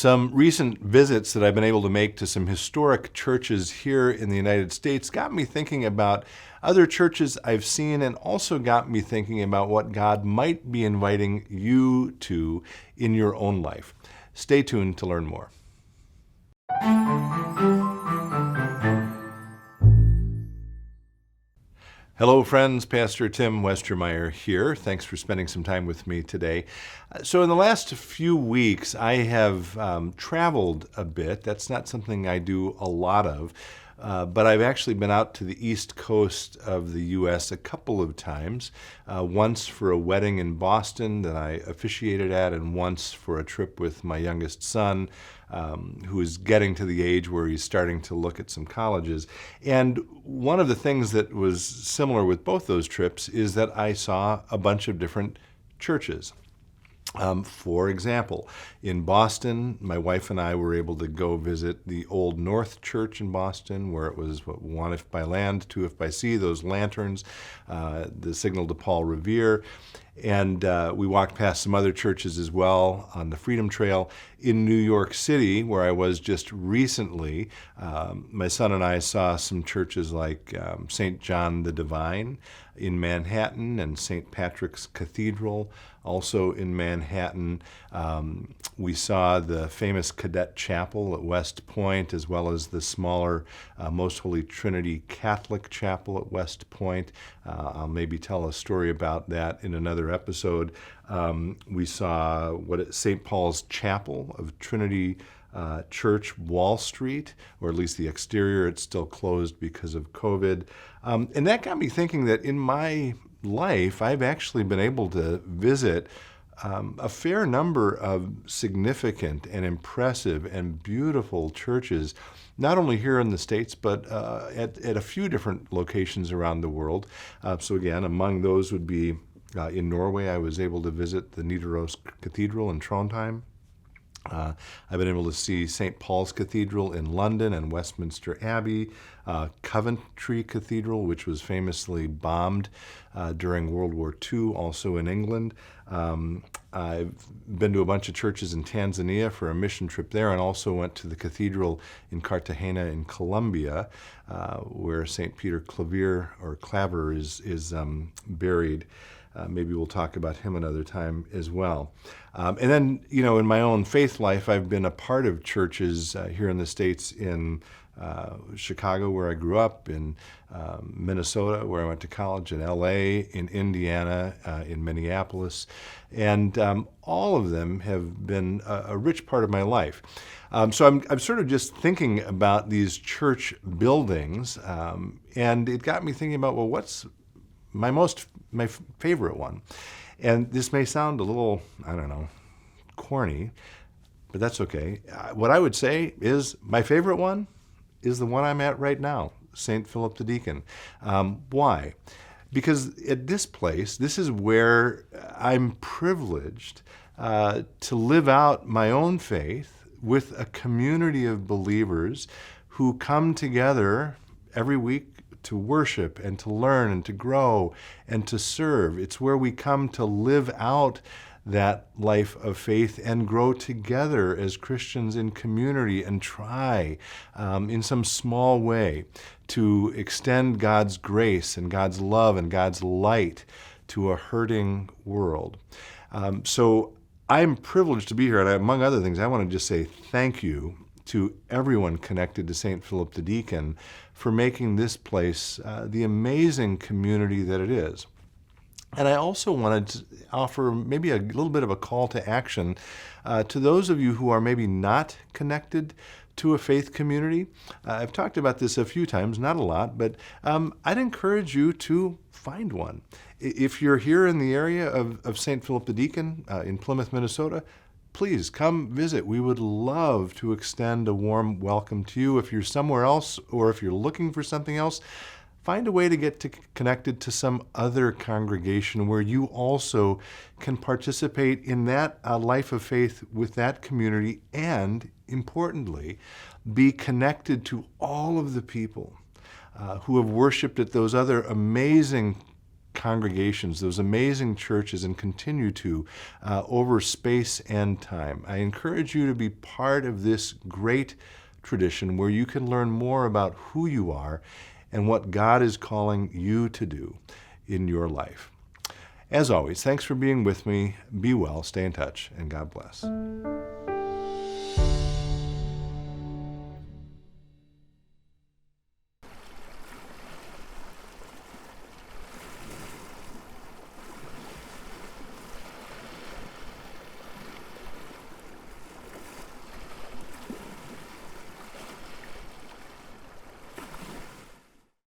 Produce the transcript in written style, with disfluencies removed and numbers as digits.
Some recent visits that I've been able to make to some historic churches here in the United States got me thinking about other churches I've seen, and also got me thinking about what God might be inviting you to in your own life. Stay tuned to learn more. Hello, friends. Pastor Tim Westermeyer here. Thanks for spending some time with me today. So in the last few weeks, I have traveled a bit. That's not something I do a lot of, but I've actually been out to the East Coast of the U.S. a couple of times, once for a wedding in Boston that I officiated at, and once for a trip with my youngest son, who is getting to the age where he's starting to look at some colleges. And one of the things that was similar with both those trips is that I saw a bunch of different churches. For example, in Boston, my wife and I were able to go visit the Old North Church in Boston, where it was one if by land, two if by sea, those lanterns, the signal to Paul Revere. And we walked past some other churches as well on the Freedom Trail. In New York City, where I was just recently, my son and I saw some churches like St. John the Divine in Manhattan and St. Patrick's Cathedral, also in Manhattan. We saw the famous Cadet Chapel at West Point, as well as the smaller Most Holy Trinity Catholic Chapel at West Point. I'll maybe tell a story about that in another episode. We saw St. Paul's Chapel of Trinity Church, Wall Street, or at least the exterior. It's still closed because of COVID. And that got me thinking that in my life, I've actually been able to visit a fair number of significant and impressive and beautiful churches, not only here in the States, but at a few different locations around the world. So again, among those would be in Norway. I was able to visit the Nidaros Cathedral in Trondheim. I've been able to see St. Paul's Cathedral in London and Westminster Abbey, Coventry Cathedral, which was famously bombed during World War II, also in England. I've been to a bunch of churches in Tanzania for a mission trip there, and also went to the cathedral in Cartagena in Colombia, where St. Peter Claver is buried. Maybe we'll talk about him another time as well. And then, in my own faith life, I've been a part of churches here in the States, in Chicago, where I grew up, in Minnesota, where I went to college, in LA, in Indiana, in Minneapolis. And all of them have been a rich part of my life. So I'm sort of just thinking about these church buildings, and it got me thinking about, what's my favorite one? And this may sound a little, corny, but that's okay. What I would say is my favorite one is the one I'm at right now, St. Philip the Deacon. Why? Because at this place, this is where I'm privileged to live out my own faith with a community of believers who come together every week to worship and to learn and to grow and to serve. It's where we come to live out that life of faith and grow together as Christians in community, and try in some small way to extend God's grace and God's love and God's light to a hurting world. So I'm privileged to be here, and among other things, I want to just say thank you to everyone connected to St. Philip the Deacon for making this place the amazing community that it is. And I also wanted to offer maybe a little bit of a call to action to those of you who are maybe not connected to a faith community. I've talked about this a few times, not a lot, but I'd encourage you to find one. If you're here in the area of St. Philip the Deacon in Plymouth, Minnesota, please come visit. We would love to extend a warm welcome to you. If you're somewhere else, or if you're looking for something else, find a way to get connected to some other congregation where you also can participate in that life of faith with that community, and importantly, be connected to all of the people who have worshiped at those other amazing congregations, those amazing churches, and continue to over space and time. I encourage you to be part of this great tradition where you can learn more about who you are and what God is calling you to do in your life. As always, thanks for being with me. Be well, stay in touch, and God bless.